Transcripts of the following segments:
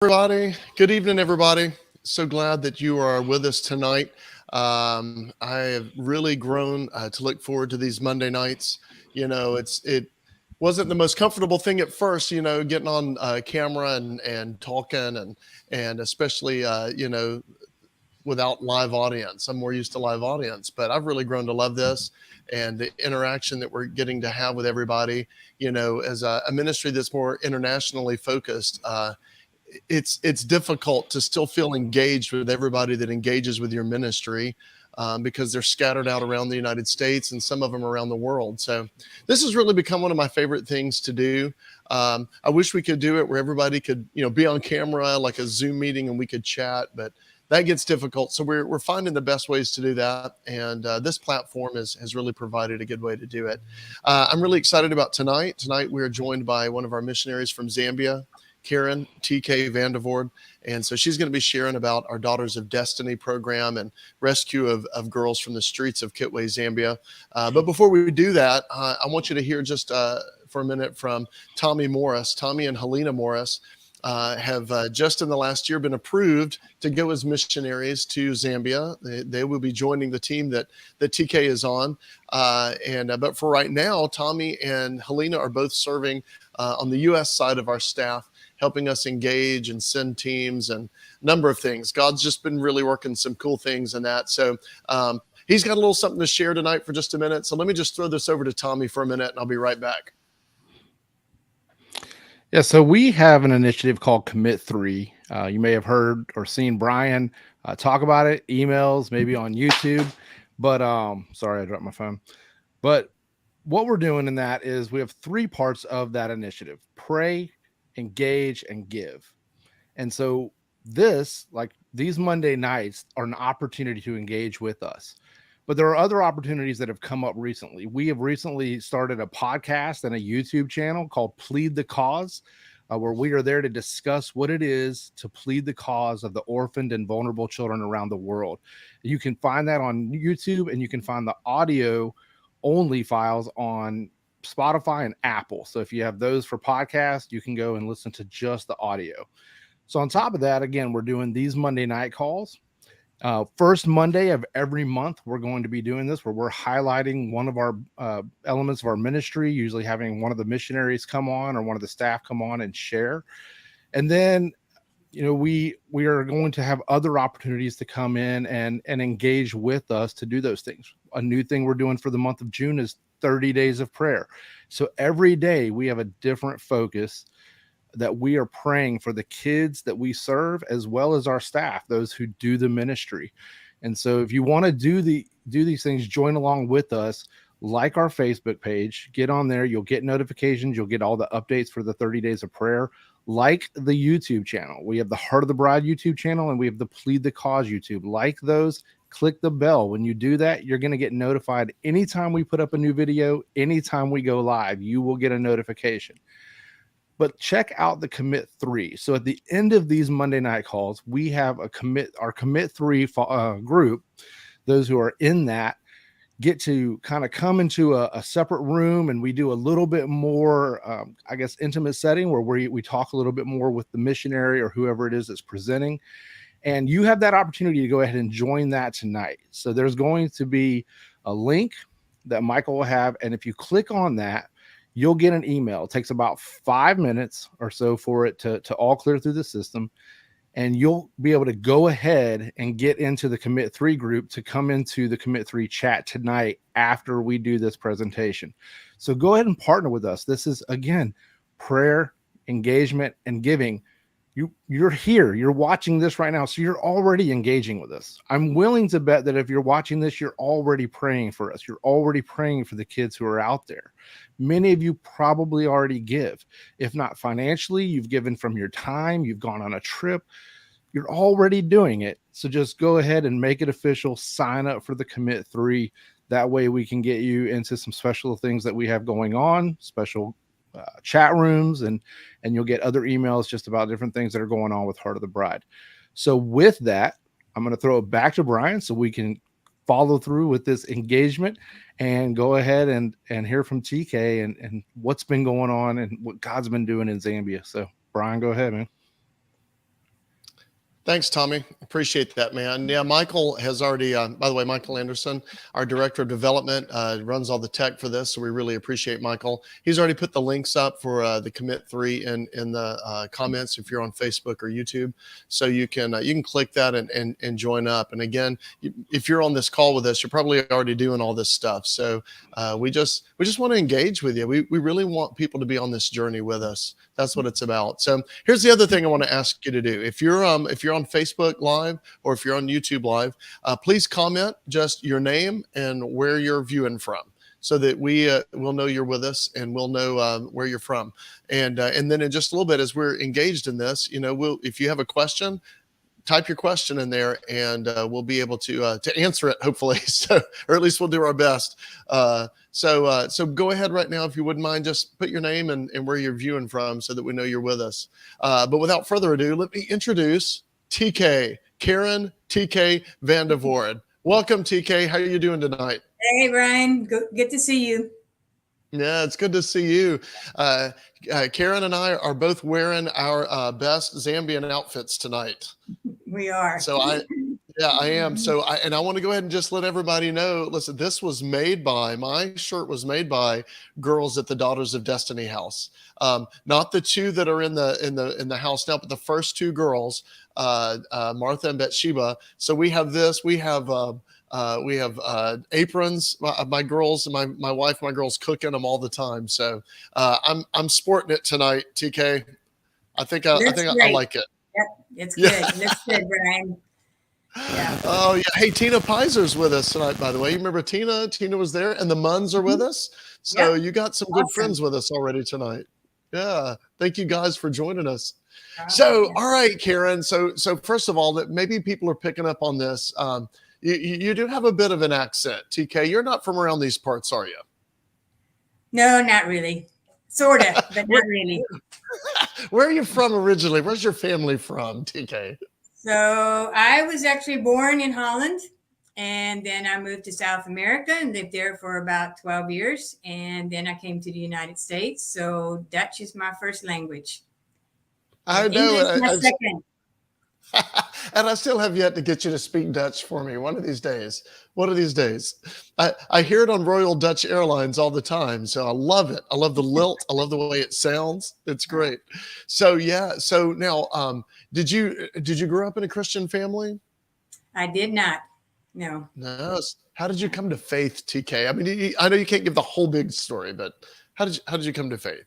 Everybody. Good evening, everybody. So glad that you are with us tonight. I have really grown to look forward to these Monday nights. It wasn't the most comfortable thing at first. Getting on camera and talking and especially without live audience. I'm more used to live audience, but I've really grown to love this and the interaction that we're getting to have with everybody. As a ministry that's more internationally focused. It's difficult to still feel engaged with everybody that engages with your ministry because they're scattered out around the United States and some of them around the world. So this has really become one of my favorite things to do. I wish we could do it where everybody could, be on camera like a Zoom meeting and we could chat, but that gets difficult. So we're finding the best ways to do that. And this platform has really provided a good way to do it. I'm really excited about tonight. Tonight, we are joined by one of our missionaries from Zambia, Karen TK Vandervoort. And so she's going to be sharing about our Daughters of Destiny program and rescue of girls from the streets of Kitwe, Zambia. But before we do that, I want you to hear just for a minute from Tommy Morris. Tommy and Helena Morris have just in the last year been approved to go as missionaries to Zambia. They will be joining the team that TK is on. But for right now, Tommy and Helena are both serving on the U.S. side of our staff, helping us engage and send teams and a number of things. God's just been really working some cool things in that. So he's got a little something to share tonight for just a minute. So let me just throw this over to Tommy for a minute and I'll be right back. Yeah, so we have an initiative called Commit 3. You may have heard or seen Brian talk about it, emails, maybe on YouTube. But sorry, I dropped my phone. But what we're doing in that is we have three parts of that initiative: pray, engage, and give. And so these Monday nights are an opportunity to engage with us. But there are other opportunities that have come up recently. We have recently started a podcast and a YouTube channel called Plead the Cause, where we are there to discuss what it is to plead the cause of the orphaned and vulnerable children around the world. You can find that on YouTube, and you can find the audio only files on Spotify and Apple. So if you have those for podcasts, you can go and listen to just the audio. So on top of that, again, we're doing these Monday night calls. First Monday of every month, we're going to be doing this where we're highlighting one of our elements of our ministry, usually having one of the missionaries come on or one of the staff come on and share. And then, we are going to have other opportunities to come in and engage with us to do those things. A new thing we're doing for the month of June is 30 days of prayer. So every day we have a different focus that we are praying for the kids that we serve, as well as our staff, those who do the ministry. And so if you want to do these things, join along with us, like our Facebook page, get on there. You'll get notifications. You'll get all the updates for the 30 days of prayer, like the YouTube channel. We have the Heart of the Bride YouTube channel, and we have the Plead the Cause YouTube. Like those, click the bell. When you do that, you're going to get notified anytime we put up a new video, anytime we go live, you will get a notification. But check out the Commit 3. So at the end of these Monday night calls, we have our Commit 3 group. Those who are in that get to kind of come into a separate room, and we do a little bit more, intimate setting where we talk a little bit more with the missionary or whoever it is that's presenting. And you have that opportunity to go ahead and join that tonight. So there's going to be a link that Michael will have. And if you click on that, you'll get an email. It takes about 5 minutes or so for it to all clear through the system. And you'll be able to go ahead and get into the Commit 3 group to come into the Commit 3 chat tonight after we do this presentation. So go ahead and partner with us. This is, again, prayer, engagement, and giving. You're here. You're watching this right now. So you're already engaging with us. I'm willing to bet that if you're watching this, you're already praying for us. You're already praying for the kids who are out there. Many of you probably already give. If not financially, you've given from your time. You've gone on a trip. You're already doing it. So just go ahead and make it official. Sign up for the Commit 3. That way we can get you into some special things that we have going on, special chat rooms, and you'll get other emails just about different things that are going on with Heart of the Bride. So with that, I'm going to throw it back to Brian so we can follow through with this engagement and go ahead and hear from TK and what's been going on and what God's been doing in Zambia. So Brian, go ahead, man. Thanks, Tommy. Appreciate that, man. Yeah, Michael has already, by the way, Michael Anderson, our director of development, runs all the tech for this. So we really appreciate Michael. He's already put the links up for the Commit 3 in the comments if you're on Facebook or YouTube. So you can click that and join up. And again, if you're on this call with us, you're probably already doing all this stuff. So we just want to engage with you. We really want people to be on this journey with us. That's what it's about. So here's the other thing I want to ask you to do. If you're on Facebook Live or if you're on YouTube Live, please comment just your name and where you're viewing from, so that we'll know you're with us and we'll know where you're from. And then in just a little bit, as we're engaged in this, if you have a question, type your question in there, and we'll be able to answer it, hopefully. So, or at least we'll do our best. So go ahead right now, if you wouldn't mind, just put your name and where you're viewing from, so that we know you're with us. But without further ado, let me introduce TK, Karen TK Vandervoort. Welcome, TK. How are you doing tonight? Hey, Brian. Good to see you. Yeah, it's good to see you. Karen and I are both wearing our best Zambian outfits tonight. We are. So I am. So I want to go ahead and just let everybody know, listen, my shirt was made by girls at the Daughters of Destiny house. Not the two that are in the house now, but the first two girls, Martha and Bathsheba. So we have this, we have aprons. My girls, my wife, my girls cook in them all the time. So I'm sporting it tonight, TK. I think I like it. Yep, it's good. It looks good, Brian. Yeah. Oh yeah. Hey, Tina Pizer's with us tonight, by the way. You remember Tina? Tina was there, and the Munns are with us. So you got some good friends with us already tonight. Yeah. Thank you guys for joining us. So, all right, Karen. So first of all, that maybe people are picking up on this. You do have a bit of an accent, TK. You're not from around these parts, are you? No, not really. Sort of, but not really. Where are you from originally? Where's your family from, TK? So I was actually born in Holland, and then I moved to South America and lived there for about 12 years. And then I came to the United States. So Dutch is my first language. I know. English my second. And I still have yet to get you to speak Dutch for me one of these days. I hear it on Royal Dutch Airlines all the time. So I love it. I love the lilt. I love the way it sounds. It's great. So yeah. So now, did you grow up in a Christian family? I did not. No. No. How did you come to faith, TK? I mean, I know you can't give the whole big story, but how did you come to faith?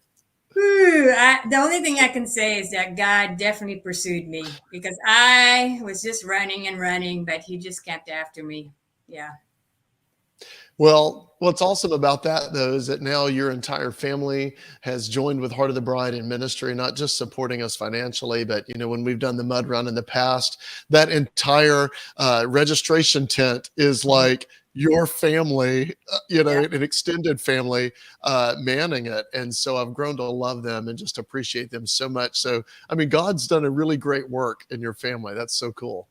The only thing I can say is that God definitely pursued me, because I was just running and running, but he just kept after me. Yeah. Well, what's awesome about that, though, is that now your entire family has joined with Heart of the Bride in ministry, not just supporting us financially, but, when we've done the mud run in the past, that entire registration tent is like your family, an extended family manning it. And so I've grown to love them and just appreciate them so much. So, I mean, God's done a really great work in your family. That's so cool.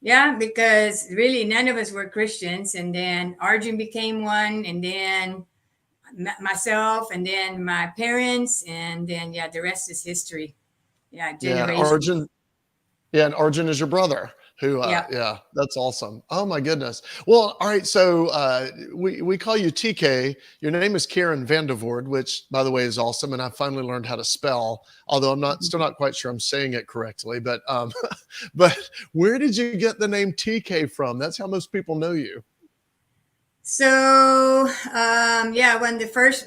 Yeah, because really none of us were Christians. And then Arjun became one, and then myself, and then my parents, and then, the rest is history. Yeah, generations. And Arjun is your brother. Yeah, that's awesome. Oh my goodness. Well, all right. So we call you TK. Your name is Karen Vandervoort, which, by the way, is awesome. And I finally learned how to spell, although I'm still not quite sure I'm saying it correctly. But but where did you get the name TK from? That's how most people know you. So when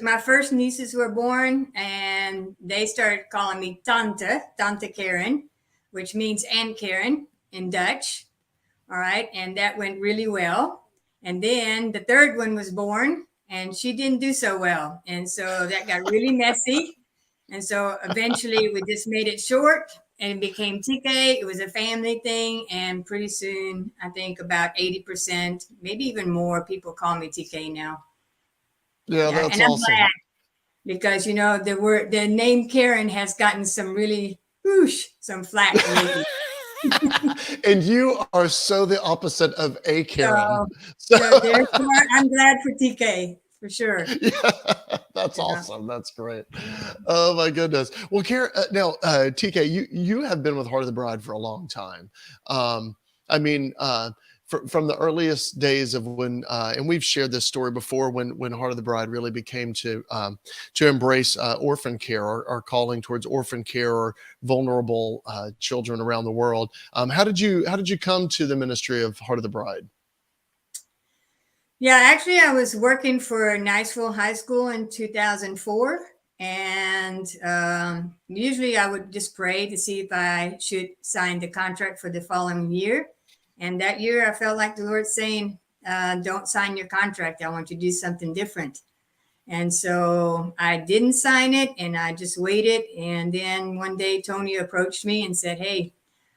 my first nieces were born, and they started calling me Tante Karen, which means Aunt Karen in Dutch. All right. And that went really well. And then the third one was born, and she didn't do so well. And so that got really messy. And so eventually we just made it short, and it became TK. It was a family thing. And pretty soon, I think about 80%, maybe even more, people call me TK now. Yeah, that's and I'm awesome. glad, because, the name Karen has gotten some really, some flack lately. And you are so the opposite of a Karen. So therefore, I'm glad for TK. for sure. Yeah, that's Yeah. awesome. That's great. Oh my goodness. Well, Karen, now TK, you have been with Heart of the Bride for a long time. I mean, from the earliest days of when, and we've shared this story before, when Heart of the Bride really became to embrace orphan care, or calling towards orphan care, or vulnerable children around the world. How did you come to the ministry of Heart of the Bride? Yeah, actually, I was working for Niceville High School in 2004. And usually I would just pray to see if I should sign the contract for the following year. And that year I felt like the Lord saying, don't sign your contract. I want you to do something different. And so I didn't sign it, and I just waited. And then one day Tony approached me and said, hey,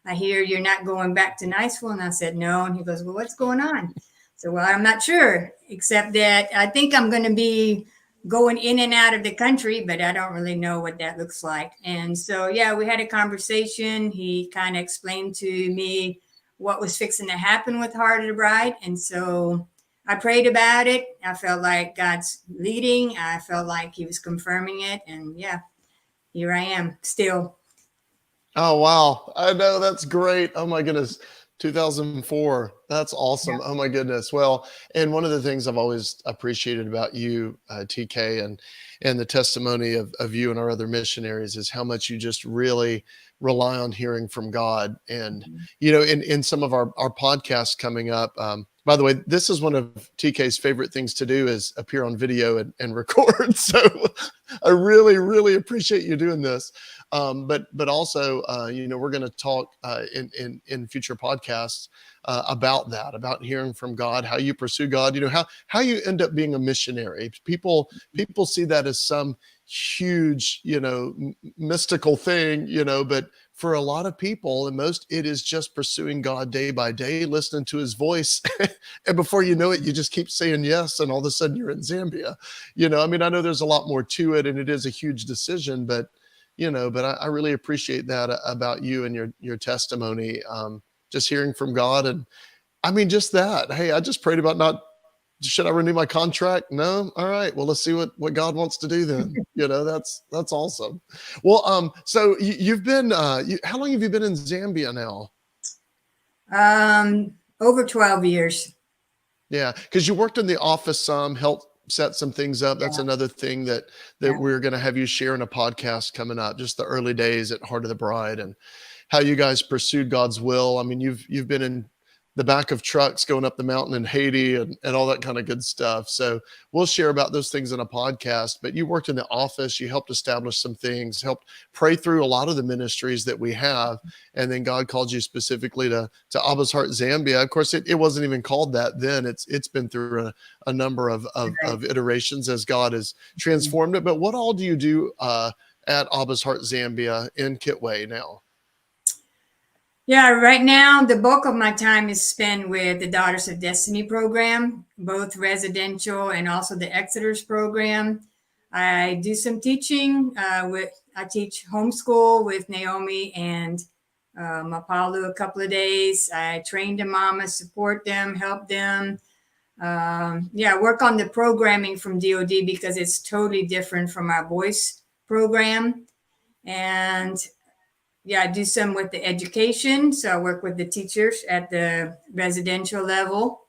I hear you're not going back to Niceville. And I said, no. And he goes, well, what's going on? So, well, I'm not sure, except that I think I'm going to be going in and out of the country, but I don't really know what that looks like. And so, yeah, we had a conversation. He kind of explained to me what was fixing to happen with Heart of the Bride. And so I prayed about it. I felt like God's leading. I felt like he was confirming it. And yeah, here I am still. Oh, wow. I know. That's great. Oh my goodness. 2004. That's awesome. Yeah. Oh my goodness. Well, and one of the things I've always appreciated about you, TK, and the testimony of you and our other missionaries, is how much you just really rely on hearing from God. And, you know, in some of our podcasts coming up, by the way, this is one of TK's favorite things to do, is appear on video and record. So I really, really appreciate you doing this. But also, you know, we're going to talk in future podcasts about that, about hearing from God, how you pursue God, you know, how you end up being a missionary. People see that as some huge, you know, mystical thing, you know, but for a lot of people, and most, it is just pursuing God day by day, listening to his voice. And before you know it, you just keep saying yes. And all of a sudden you're in Zambia. You know, I mean, I know there's a lot more to it, and it is a huge decision, but you know, but I really appreciate that about you and your testimony. Just hearing from God. And I mean, just that, hey, I just prayed about should I renew my contract? No. All right. Well, let's see what God wants to do then. You know, that's awesome. Well, so you've been, how long have you been in Zambia now? Over 12 years. Yeah. Cause you worked in the office some, helped set some things up. That's another thing that we're going to have you share in a podcast coming up, just the early days at Heart of the Bride and how you guys pursued God's will. I mean, you've been in the back of trucks going up the mountain in Haiti and all that kind of good stuff. So we'll share about those things in a podcast, but you worked in the office, you helped establish some things, helped pray through a lot of the ministries that we have. And then God called you specifically to Abba's Heart Zambia. Of course, it wasn't even called that then. It's been through a number of iterations as God has transformed it. But what all do you do at Abba's Heart Zambia in Kitwe now? Yeah, right now, the bulk of my time is spent with the Daughters of Destiny program, both residential and also the Exodus program. I do some teaching. I teach homeschool with Naomi and Mapalu a couple of days. I train the mamas, support them, help them. Work on the programming from DOD because it's totally different from our voice program. And I do some with the education. So I work with the teachers at the residential level.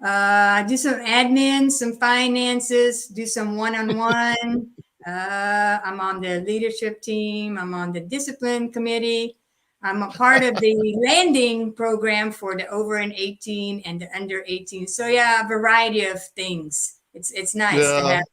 I do some admin, some finances, do some one-on-one. I'm on the leadership team. I'm on the discipline committee. I'm a part of the landing program for the over and 18 and the under 18. So a variety of things. It's nice to have.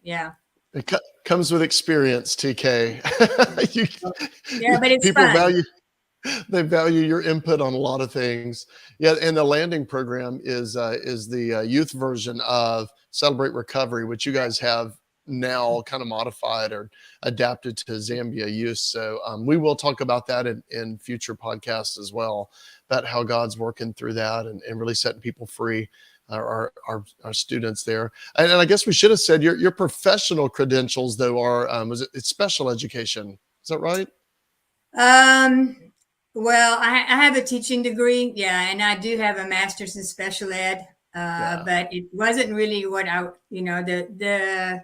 Yeah. It comes with experience, TK. But it's people fun. value your input on a lot of things. Yeah, and the landing program is the youth version of Celebrate Recovery, which you guys have now kind of modified or adapted to Zambia youth. So we will talk about that in future podcasts as well, about how God's working through that and really setting people free. Our students there, and I guess we should have said your professional credentials though are it's special education. Is that right? Well, I have a teaching degree, and I do have a master's in special ed. But it wasn't really what the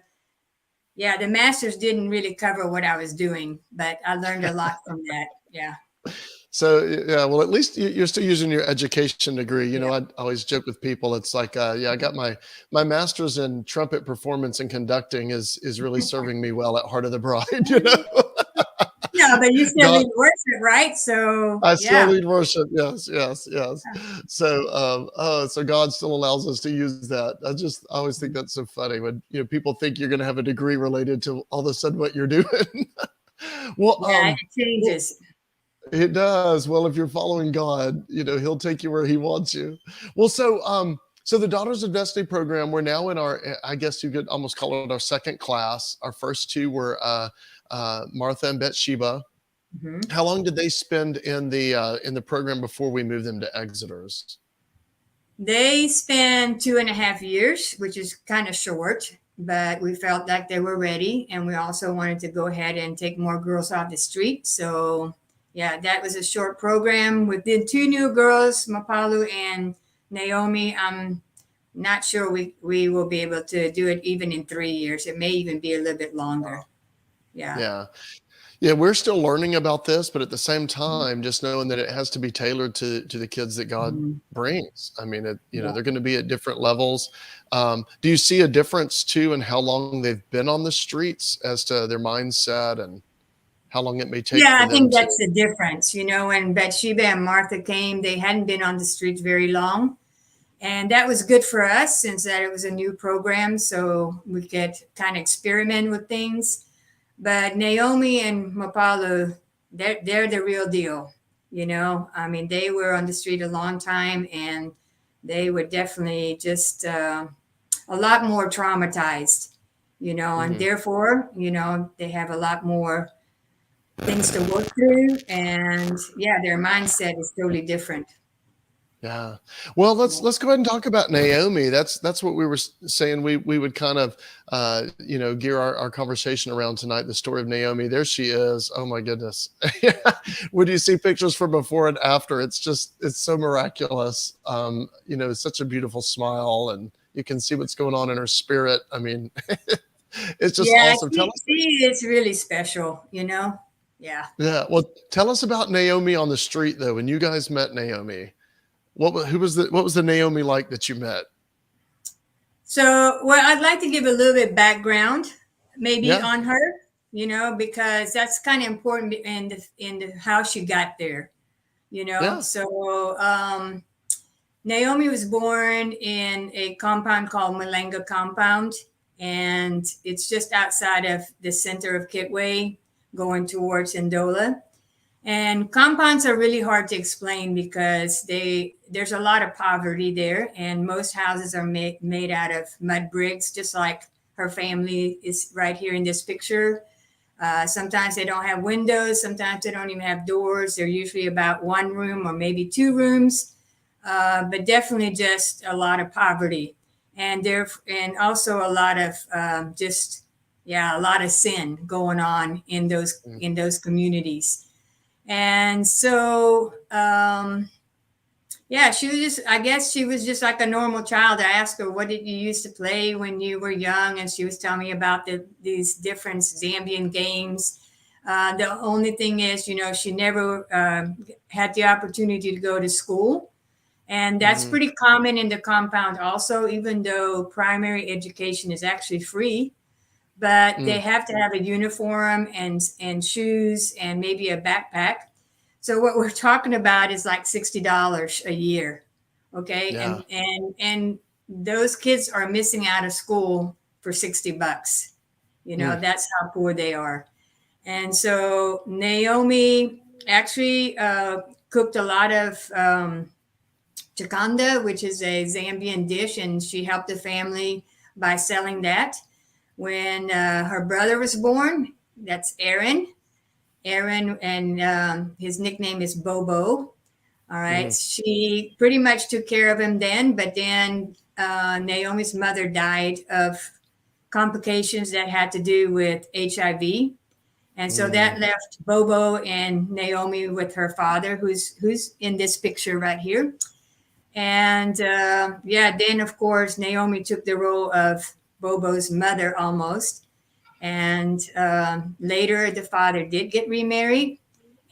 masters didn't really cover what I was doing, but I learned a lot from that. Yeah. So yeah, well, at least you're still using your education degree. You know, Yeah. I always joke with people. It's like, yeah, I got my master's in trumpet performance and conducting is really serving me well at Heart of the Bride. You know, No, but you still God, lead worship, right? So I still yeah. lead worship. Yes, yes, yes. So, so God still allows us to use that. I always think that's so funny when people think you're going to have a degree related to all of a sudden what you're doing. well, Yeah, it well, changes. it does. Well, if you're following God, He'll take you where He wants you. Well, so the Daughters of Destiny program, we're now in our, I guess you could almost call it our second class. Our first two were Martha and Bathsheba. Hmm. How long did they spend in the program before we moved them to Exeter's? They spent 2.5 years, which is kind of short, but we felt like they were ready. And we also wanted to go ahead and take more girls off the street. So, yeah, that was a short program. With the two new girls, Mapalu and Naomi, I'm not sure we will be able to do it even in 3 years. It may even be a little bit longer. Yeah. Yeah. Yeah, we're still learning about this, but at the same time, just knowing that it has to be tailored to the kids that God Mhm. brings. I mean, Yeah. they're going to be at different levels. Do you see a difference too in how long they've been on the streets as to their mindset and how long it may take Yeah, for I them think to? that's the difference. When Bathsheba and Martha came, they hadn't been on the streets very long. And that was good for us since that it was a new program. So we could kind of experiment with things. But Naomi and Mapalu, they're the real deal. I mean, they were on the street a long time and they were definitely just a lot more traumatized, and Mhm. therefore, they have a lot more things to work through. And yeah, their mindset is totally different. Yeah. Well, let's Yeah. let's go ahead and talk about Naomi. That's what we were saying. We would kind of gear our conversation around tonight. The story of Naomi. There she is. Oh my goodness. When you see pictures from before and after, it's so miraculous. Such a beautiful smile, and you can see what's going on in her spirit. I mean, it's just Yeah, awesome. Tell she, us. she is really special. Yeah. Yeah. Well, tell us about Naomi on the street though. When you guys met Naomi. What was the Naomi like that you met? So, well, I'd like to give a little bit background, maybe Yeah, on her, because that's kind of important in the how she got there. yeah. So Naomi was born in a compound called Malenga Compound, and it's just outside of the center of Kitwe, going towards Ndola. And compounds are really hard to explain because there's a lot of poverty there, and most houses are made out of mud bricks, just like her family is right here in this picture. Sometimes they don't have windows, sometimes they don't even have doors. They're usually about one room or maybe two rooms, but definitely just a lot of poverty, and also a lot of a lot of sin going on in those Mm, in those communities. And so, yeah, I guess she was just like a normal child. I asked her, what did you used to play when you were young? And she was telling me about these different Zambian games. The only thing is, she never had the opportunity to go to school. And that's mhm, pretty common in the compound also, even though primary education is actually free, but they mm, have to have a uniform and shoes and maybe a backpack. So what we're talking about is like $60 a year. Okay. yeah. And those kids are missing out of school for $60. Mm, That's how poor they are. And so Naomi actually cooked a lot of chakanda, which is a Zambian dish, and she helped the family by selling that. When her brother was born, that's Aaron. Aaron, and his nickname is Bobo. All right. mhm, She pretty much took care of him then, but then Naomi's mother died of complications that had to do with HIV. And so mm, that left Bobo and Naomi with her father, who's in this picture right here. And yeah, then of course Naomi took the role of Bobo's mother almost. And later the father did get remarried,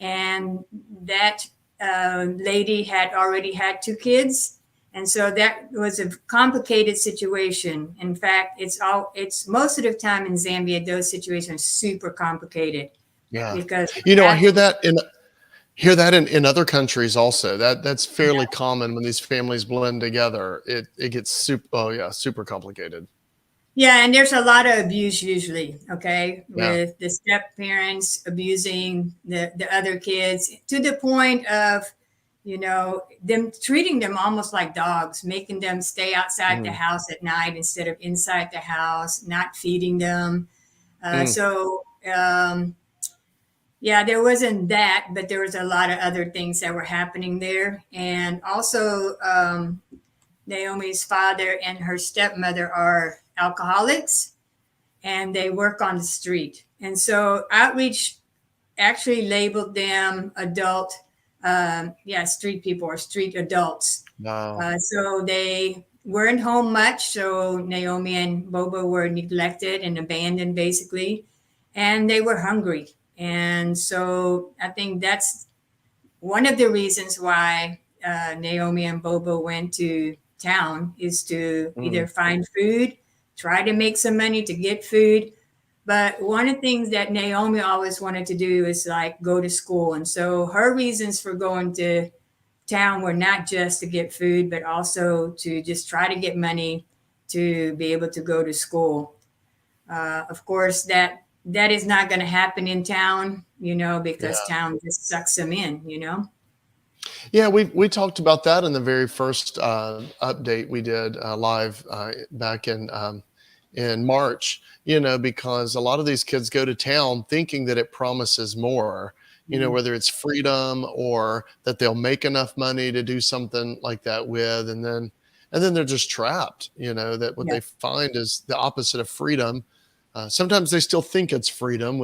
and that lady had already had 2 kids. And so that was a complicated situation. In fact, it's most of the time in Zambia, those situations are super complicated Yeah. because I hear that in other countries also. That's fairly common when these families blend together. It gets super complicated. yeah, and there's a lot of abuse usually, okay, Yeah. with the step parents abusing the other kids to the point of, them treating them almost like dogs, making them stay outside the Mm, house at night instead of inside the house, not feeding them. mm, So yeah, there wasn't that, but there was a lot of other things that were happening there. And also, Naomi's father and her stepmother are alcoholics, and they work on the street. And so outreach actually labeled them adult, street people or street adults. wow. So they weren't home much. So Naomi and Bobo were neglected and abandoned basically, and they were hungry. And so I think that's one of the reasons why Naomi and Bobo went to town is to Mm, either find food, try to make some money to get food. But one of the things that Naomi always wanted to do is like go to school. And so her reasons for going to town were not just to get food, but also to just try to get money to be able to go to school. Of course, that is not going to happen in town, because yeah. town just sucks them in. Yeah, we talked about that in the very first update we did live back in March. Because a lot of these kids go to town thinking that it promises more. Mhm. Whether it's freedom or that they'll make enough money to do something like that with, and then they're just trapped. That what Yeah. they find is the opposite of freedom. Sometimes they still think it's freedom,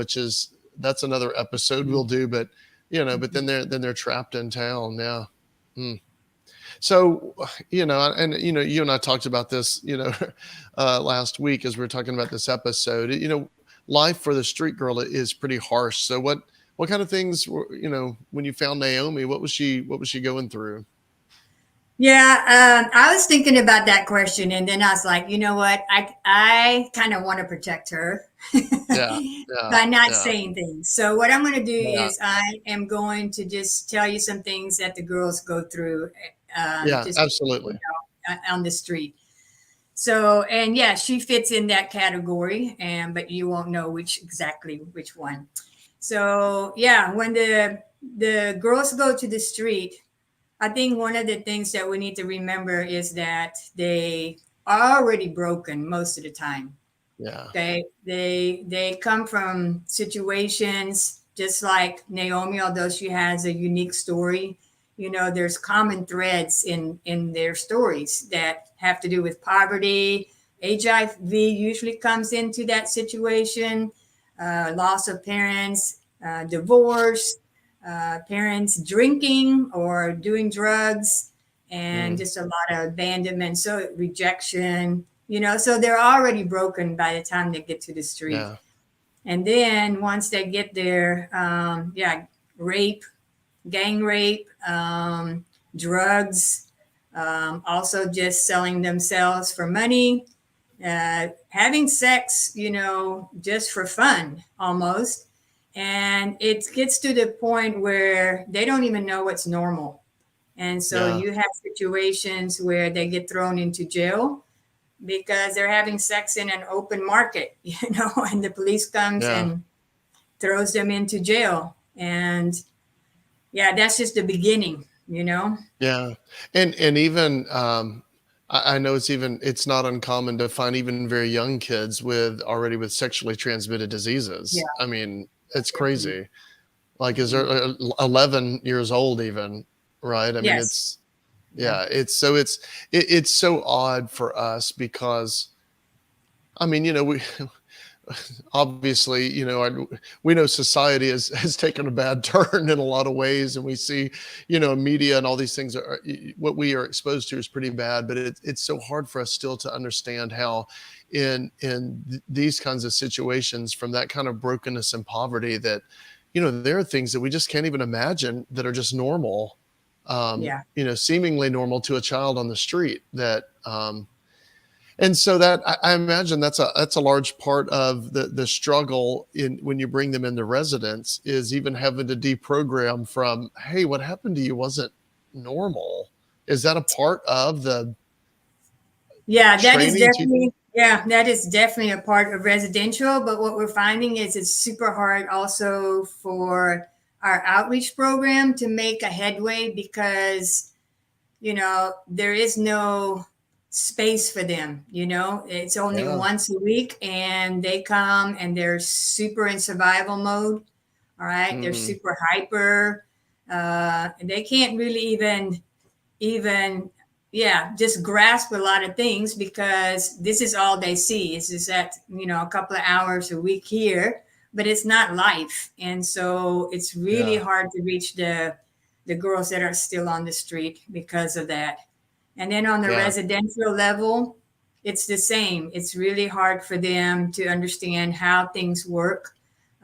that's another episode we'll do, but Mhm. then they're trapped in town. Yeah. Mm. So, and you and I talked about this, last week as we were talking about this episode. Life for the street girl is pretty harsh. So, what kind of things were, when you found Naomi, what was she going through? Yeah, I was thinking about that question, and then I was like, you know what? I kind of want to protect her Yeah, yeah, by not yeah, saying things. So what I'm going to do yeah, is I am going to just tell you some things that the girls go through, yeah, just absolutely. on the street. So, and yeah, she fits in that category, and but you won't know which one. So yeah, when the girls go to the street, I think one of the things that we need to remember is that they are already broken most of the time. Yeah, Okay, they come from situations just like Naomi, although she has a unique story. There's common threads in their stories that have to do with poverty. HIV usually comes into that situation, loss of parents, divorce, parents drinking or doing drugs, and mm, just a lot of abandonment, so rejection. So they're already broken by the time they get to the street. yeah, And then once they get there, rape, gang rape, drugs, also just selling themselves for money, having sex, just for fun almost. And it gets to the point where they don't even know what's normal. And so yeah, you have situations where they get thrown into jail because they're having sex in an open market, and the police comes yeah. and throws them into jail. And yeah, that's just the beginning. Yeah, and even I know it's not uncommon to find even very young kids with sexually transmitted Yeah, diseases. I mean, it's definitely. crazy. Like, is there Mhm. 11 years old even, right? I mean, Yes. Yeah. it's so odd for us because I mean, obviously, we know society has taken a bad turn in a lot of ways, and we see, media and all these things what we are exposed to is pretty bad. But it's so hard for us still to understand how, in these kinds of situations, from that kind of brokenness and poverty, that there are things that we just can't even imagine that are just normal, Yeah. seemingly normal to a child on the street. And so that I imagine that's a large part of the struggle when you bring them into residence, is even having to deprogram from, hey, what happened to you wasn't normal. Is that a part of the training? That is definitely a part of residential. But what we're finding is it's super hard also for our outreach program to make a headway, because there is no space for them. It's only once a week, and they come and they're super in survival mode. All right. They're super hyper. And they can't really even just grasp a lot of things, because this is all they see. It's just that, a couple of hours a week here, but it's not life. And so it's really hard to reach the girls that are still on the street because of that. And then on the residential level, it's the same. It's really hard for them to understand how things work.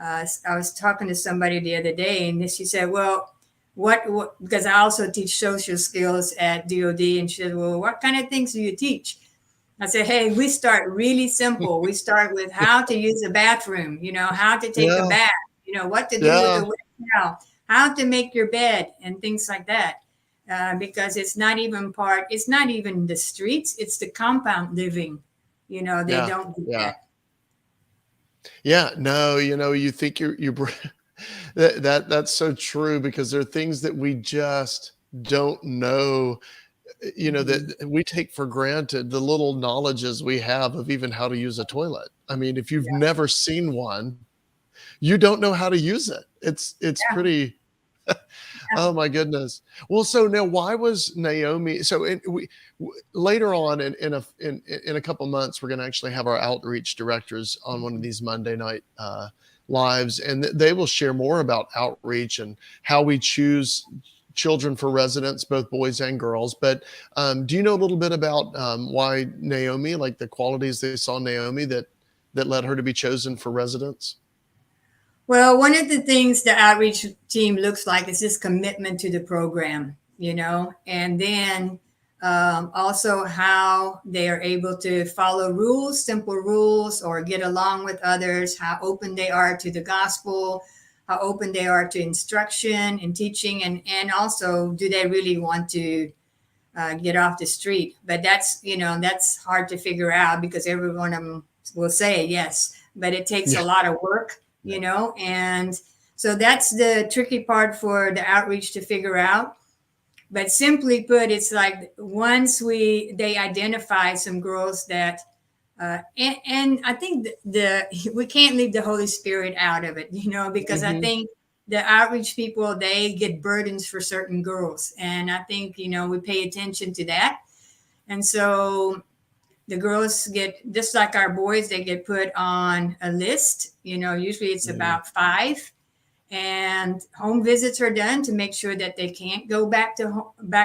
I was talking to somebody the other day, and she said, well, what, because I also teach social skills at DOD, and she said, well, what kind of things do you teach? I said, hey, we start really simple. We start with how to use a bathroom, how to take a bath, what to do with a wet towel, how to make your bed, and things like that. Because it's not even the streets, it's the compound living. They don't do that. Yeah, no, you think that's so true, because there are things that we just don't know, that we take for granted, the little knowledges we have of even how to use a toilet. I mean, if you've never seen one, you don't know how to use it. It's pretty. Oh my goodness. Well, so now, why was Naomi? So later on in a couple months, we're going to actually have our outreach directors on one of these Monday night lives, and they will share more about outreach and how we choose children for residents, both boys and girls. But do you know a little bit about why Naomi, like the qualities they saw in Naomi that led her to be chosen for residents? Well, one of the things the outreach team looks like is this commitment to the program, and then also how they are able to follow rules, simple rules, or get along with others, how open they are to the gospel, how open they are to instruction and teaching, and also, do they really want to get off the street? But that's hard to figure out, because every one of them will say yes, but it takes a lot of work. And so that's the tricky part for the outreach to figure out. But simply put, it's like, once they identify some girls that, and I think we can't leave the Holy Spirit out of it, because I think the outreach people, they get burdens for certain girls. And I think, we pay attention to that. And so the girls get, just like our boys, they get put on a list. Usually it's about 5, and home visits are done to make sure that they can't go back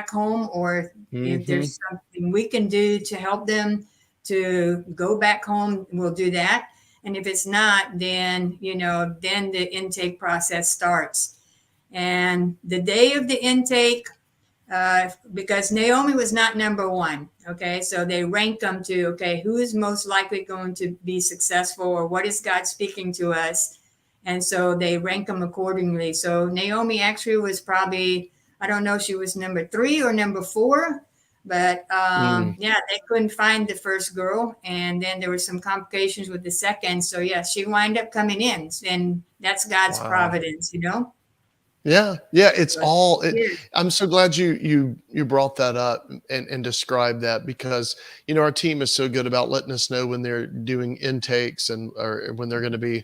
home, or if there's something we can do to help them to go back home, we'll do that. And if it's not, then then the intake process starts. And the day of the intake, because Naomi was not number 1. Okay. So they rank them to, okay, who is most likely going to be successful, or what is God speaking to us? And so they rank them accordingly. So Naomi actually was probably, I don't know if she was number 3 or number 4, but they couldn't find the first girl. And then there were some complications with the second. So she wound up coming in, and that's God's providence, Yeah, it's all. I'm so glad you brought that up and described that, because our team is so good about letting us know when they're doing intakes, or when they're going to be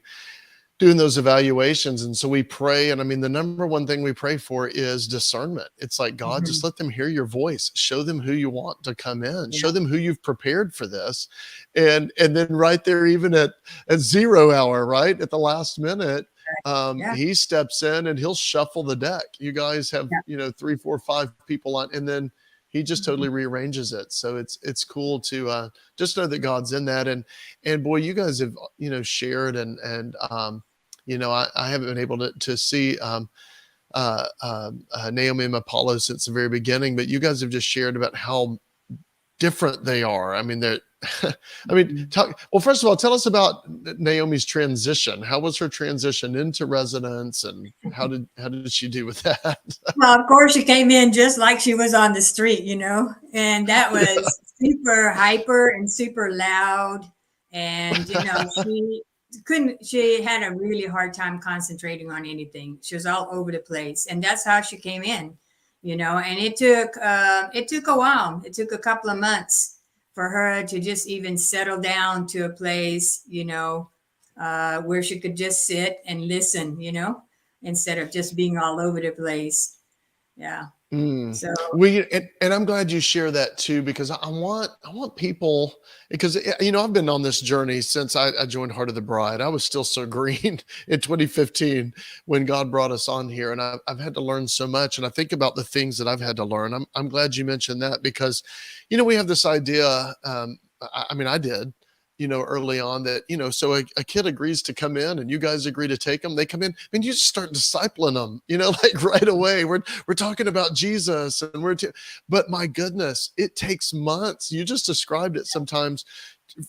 doing those evaluations. And so we pray. And I mean, the number one thing we pray for is discernment. It's like, God, just let them hear your voice. Show them who you want to come in. Yeah. Show them who you've prepared for this. And then right there, even at 0 hour, right at the last minute, Yeah. he steps in and he'll shuffle the deck. You guys have, 3, 4, 5 people on, and then he just totally rearranges it. So it's cool to just know that God's in that. And boy, you guys have, shared and I haven't been able to see Naomi and Apollo since the very beginning, but you guys have just shared about how different they are. I mean, they're, well, first of all, tell us about Naomi's transition. How was her transition into residence, and how did she do with that? Well, of course, she came in just like she was on the street, and that was super hyper and super loud. And, she had a really hard time concentrating on anything. She was all over the place. And that's how she came in, and it took a while. It took a couple of months for her to just even settle down to a place, where she could just sit and listen, instead of just being all over the place. Yeah. So and I'm glad you share that too, because I want people, because I've been on this journey since I joined Heart of the Bride. I was still so green in 2015 when God brought us on here, and I've had to learn so much. And I think about the things that I've had to learn. I'm glad you mentioned that, because we have this idea. I did. Early on that, so a kid agrees to come in and you guys agree to take them. They come in and you just start discipling them, like right away. We're talking about Jesus, and but my goodness, it takes months. You just described it sometimes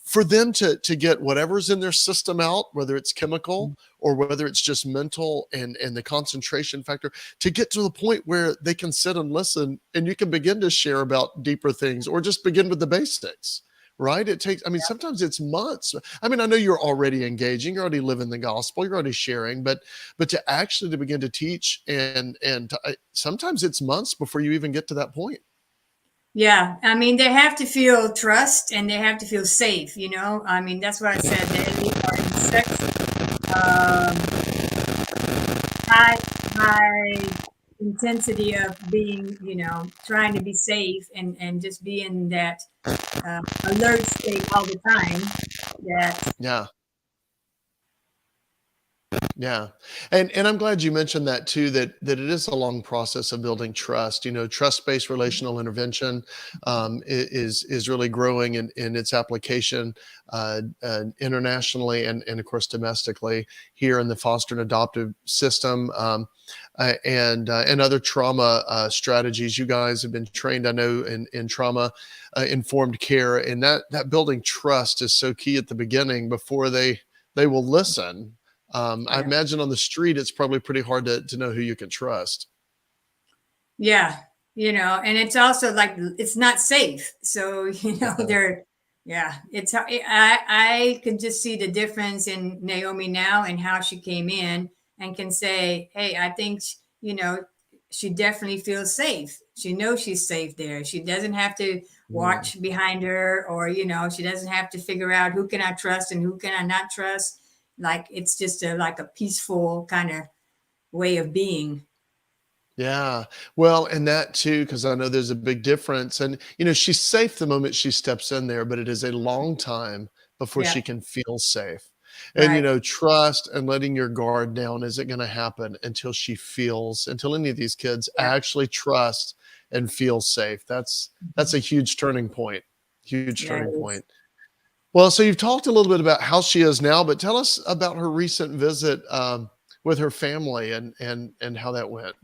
for them to get whatever's in their system out, whether it's chemical or whether it's just mental and the concentration factor, to get to the point where they can sit and listen and you can begin to share about deeper things or just begin with the basics. Right? It takes, sometimes it's months. I know you're already engaging, you're already living the gospel, you're already sharing, but to actually to begin to teach and sometimes it's months before you even get to that point. Yeah. They have to feel trust and they have to feel safe, that's what I said. They are in sex, high intensity of being, trying to be safe and just be in that alert state all the time. Yeah. And I'm glad you mentioned that too, that it is a long process of building trust. Trust-based relational intervention is really growing in its application internationally and of course domestically here in the foster and adoptive system, and other trauma strategies. You guys have been trained, I know, in trauma informed care, and that building trust is so key at the beginning before they will listen. I imagine on the street, it's probably pretty hard to know who you can trust. Yeah. And it's also like, it's not safe. So, I can just see the difference in Naomi now and how she came in and can say, hey, I think, she definitely feels safe. She knows she's safe there. She doesn't have to watch behind her, or, she doesn't have to figure out who can I trust and who can I not trust. Like, it's just like a peaceful kind of way of being. Yeah. Well, and that too, because I know there's a big difference. And, she's safe the moment she steps in there, but it is a long time before she can feel safe. And, Right. Trust and letting your guard down isn't going to happen until until any of these kids actually trust and feel safe. That's a huge turning point. Huge turning point. Well, so you've talked a little bit about how she is now, but tell us about her recent visit with her family and how that went.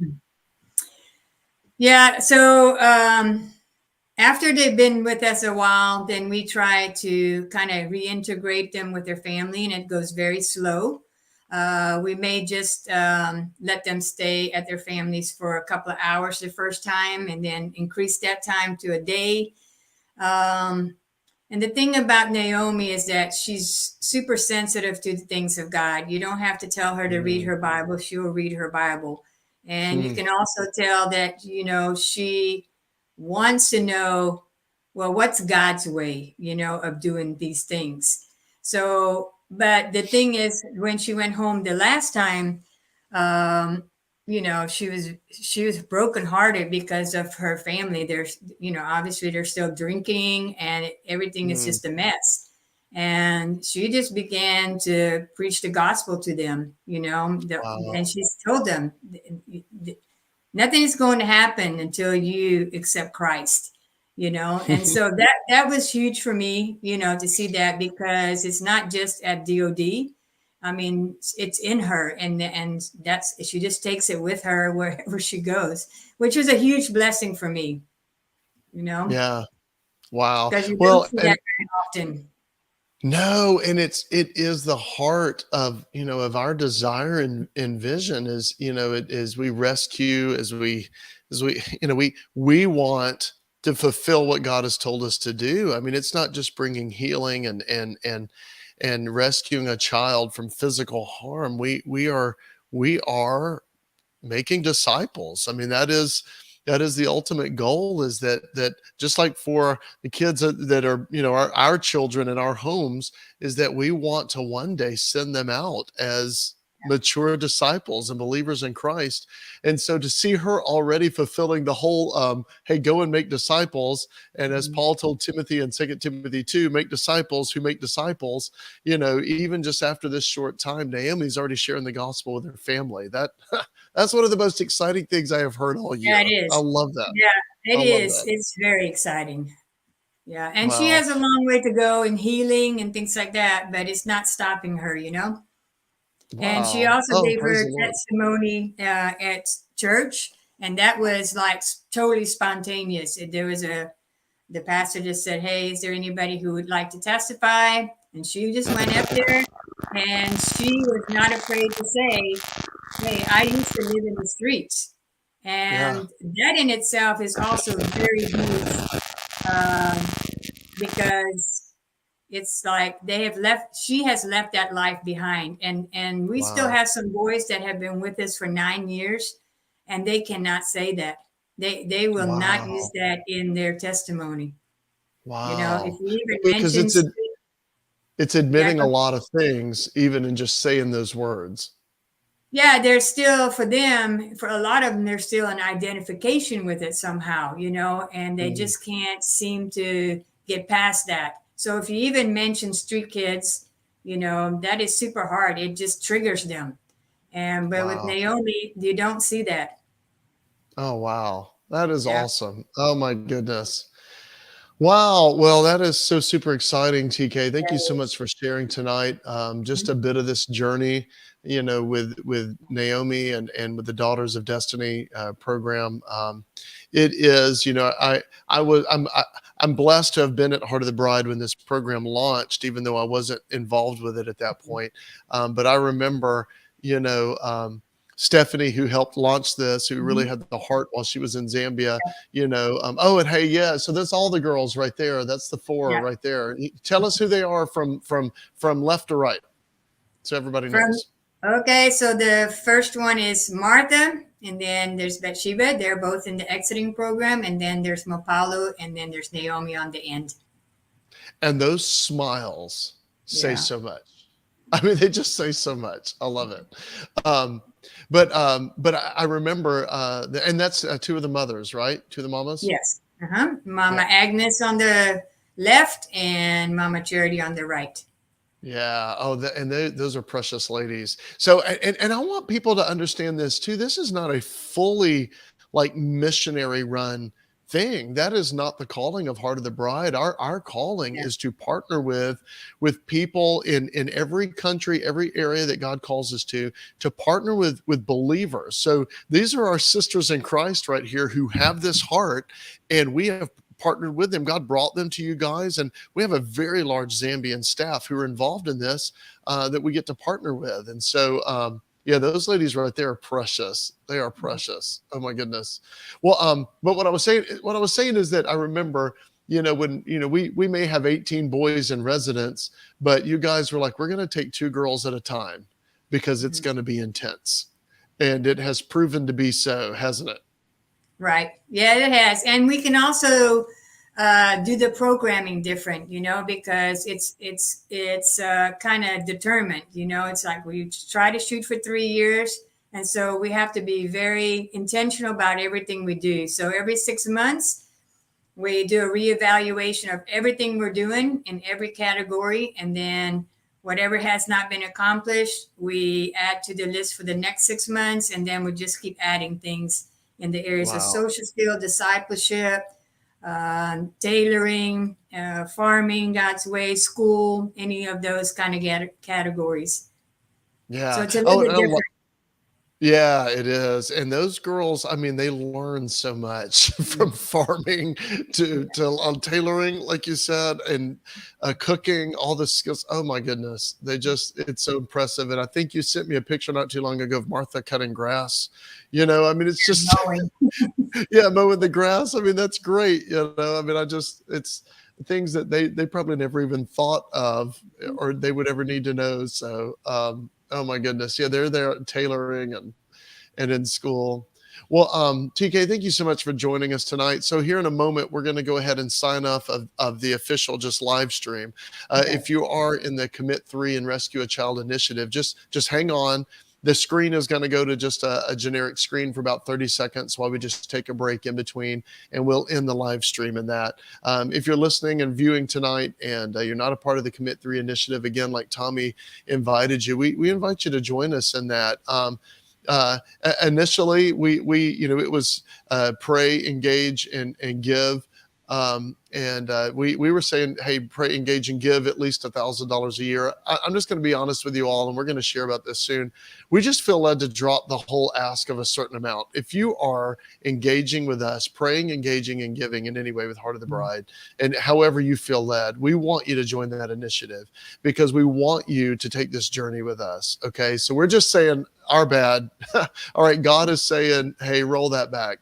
Yeah. So after they've been with us a while, then we try to kind of reintegrate them with their family, and it goes very slow. We may just let them stay at their families for a couple of hours the first time, and then increase that time to a day. And the thing about Naomi is that she's super sensitive to the things of God. You don't have to tell her to read her Bible. She'll read her Bible. And you can also tell that, she wants to know, well, what's God's way, of doing these things. So But the thing is, when she went home the last time, um, she was brokenhearted because of her family. There's, obviously they're still drinking, and everything is Mm, just a mess. And she just began to preach the gospel to them, wow. and she's told them nothing is going to happen until you accept Christ, and so that was huge for me, to see that, because it's not just at DOD. I mean, it's in her, and that's, she just takes it with her wherever she goes, which was a huge blessing for me, Yeah. Wow. because you don't Well, see and that very often. no, and it is the heart of, of our desire and vision is, it is we rescue as we, we want to fulfill what God has told us to do. I mean, it's not just bringing healing and rescuing a child from physical harm. We are making disciples. I mean, that is the ultimate goal, is that just like for the kids that are, our children in our homes, is that we want to one day send them out as mature disciples and believers in Christ. And so to see her already fulfilling the whole, hey, go and make disciples, and as Mhm. Paul told Timothy in 2 Timothy 2, make disciples who make disciples, even just after this short time, Naomi's already sharing the gospel with her family. That's one of the most exciting things I have heard all Yeah, year. it I is. love that. Yeah, I it love is. that. It's very exciting. Yeah, and she Wow. has a long way to go in healing and things like that, but it's not stopping her. And she Wow. also Oh, gave praise her the Lord. testimony at church, and that was like totally spontaneous. There was the pastor just said, "Hey, is there anybody who would like to testify?" And she just went up there, and she was not afraid to say, "Hey, I used to live in the streets," Yeah. and that in itself is also very huge, um, because it's like they have left, she has left that life behind, and we still Wow. have some boys that have been with us for 9 years, and they cannot say that. They will not use Wow. that in their testimony. If Wow. you even Because mention street, it's yeah, admitting a lot of things, even in just saying those words. yeah, there's still, for them, for a lot of them, there's still an identification with it somehow, and they Mm, just can't seem to get past that. So if you even mention street kids, that is super hard. It just triggers them. And but with wow. Naomi, you don't see that. Oh, wow. That is Yeah. awesome. Oh my goodness. Wow. Well, that is so super exciting, TK. Thank you so much for sharing tonight. Just a bit of this journey, with Naomi and with the Daughters of Destiny program. It is, I was I'm blessed to have been at Heart of the Bride when this program launched, even though I wasn't involved with it at that point. But I remember, you know. Stephanie, who helped launch this, who really Mhm. had the heart while she was in Zambia, oh, and hey, yeah, so that's all the girls right there. That's the four Yeah. right there. Tell us who they are from left to right, so everybody From knows. Okay, so the first one is Martha, and then there's Bathsheba. They're both in the exiting program, and then there's Mapalo, and then there's Naomi on the end. And those smiles say Yeah. so much. I mean, they just say so much. I love it. Um, but I remember, and that's two of the mothers, right? Two of the mamas. Yes. Uh-huh. Yeah. Mama Agnes on the left and Mama Charity on the right. Yeah. Oh, those are precious ladies. So, and I want people to understand this too. This is not a fully like missionary run thing. That is not the calling of Heart of the Bride. Our calling Yeah. is to partner with people in every country, every area that God calls us to partner with believers. So these are our sisters in Christ right here who have this heart, and we have partnered with them. God brought them to you guys, and we have a very large Zambian staff who are involved in this that we get to partner with. And so, yeah, those ladies right there are precious. They are precious. Oh my goodness. Well, but what I was saying is that I remember, when we may have 18 boys in residence, but you guys were like, we're going to take two girls at a time because it's Mhm. going to be intense, and it has proven to be so, hasn't it? Right. Yeah, it has. And we can also do the programming different, you know, because it's kind of determined, you know. It's like we try to shoot for 3 years, and so we have to be very intentional about everything we do. So every 6 months, we do a reevaluation of everything we're doing in every category, and then whatever has not been accomplished, we add to the list for the next 6 months, and then we just keep adding things in the areas of Wow. social skill, discipleship, tailoring, farming, God's way, school, any of those kind of categories. So Yeah. it's a Oh, little bit different. yeah, it is. And those girls, I mean, they learn so much from farming to tailoring, like you said, and cooking, all the skills. Oh my goodness. It's so impressive. And I think you sent me a picture not too long ago of Martha cutting grass. You know, I mean, it's just, Mowing. yeah, mowing the grass. I mean, that's great. You know, I mean, it's things that they probably never even thought of or they would ever need to know. So, oh my goodness. Yeah, they're there tailoring and in school. Well, TK, thank you so much for joining us tonight. So here in a moment, we're going to go ahead and sign off of the official just live stream. If you are in the Commit 3 and Rescue a Child initiative, just hang on. The screen is going to go to just a generic screen for about 30 seconds while we just take a break in between, and we'll end the live stream in that. If you're listening and viewing tonight and you're not a part of the Commit 3 initiative, again, like Tommy invited you, we invite you to join us in that. Initially, we you know, it was pray, engage, and give. We were saying, hey, pray, engage, and give at least $1,000 a year. I'm just going to be honest with you all, and we're going to share about this soon. We just feel led to drop the whole ask of a certain amount. If you are engaging with us, praying, engaging, and giving in any way with Heart of the Bride, and however you feel led, we want you to join that initiative because we want you to take this journey with us. Okay, so we're just saying our bad. All right, God is saying, hey, roll that back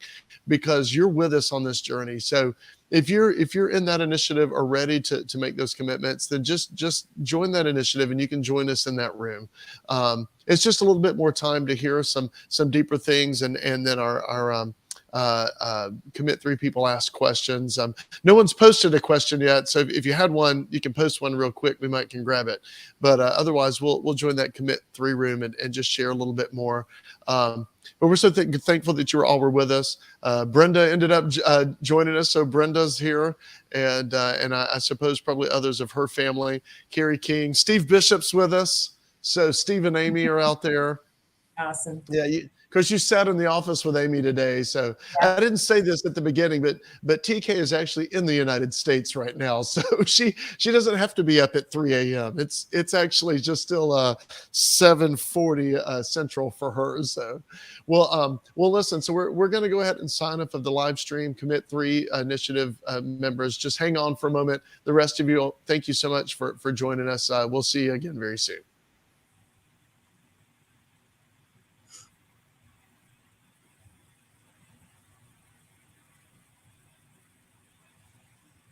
because you're with us on this journey. So if you're in that initiative or ready to make those commitments, then just join that initiative and you can join us in that room. It's just a little bit more time to hear some deeper things, and then our Commit 3 people ask questions. No one's posted a question yet, so if you had one, you can post one real quick. We might can grab it, but otherwise we'll join that Commit 3 room and just share a little bit more. But we're so thankful that you all were with us. Brenda ended up joining us, so Brenda's here, and I suppose probably others of her family. Carrie King, Steve Bishop's with us, so Steve and Amy are out there. Awesome. Yeah, because you sat in the office with Amy today. So I didn't say this at the beginning, but TK is actually in the United States right now. So she doesn't have to be up at 3 a.m. It's actually just still 7:40 Central for her. So well listen, so we're going to go ahead and sign up of the live stream. Commit 3 initiative members. Just hang on for a moment. The rest of you, thank you so much for joining us. We'll see you again very soon.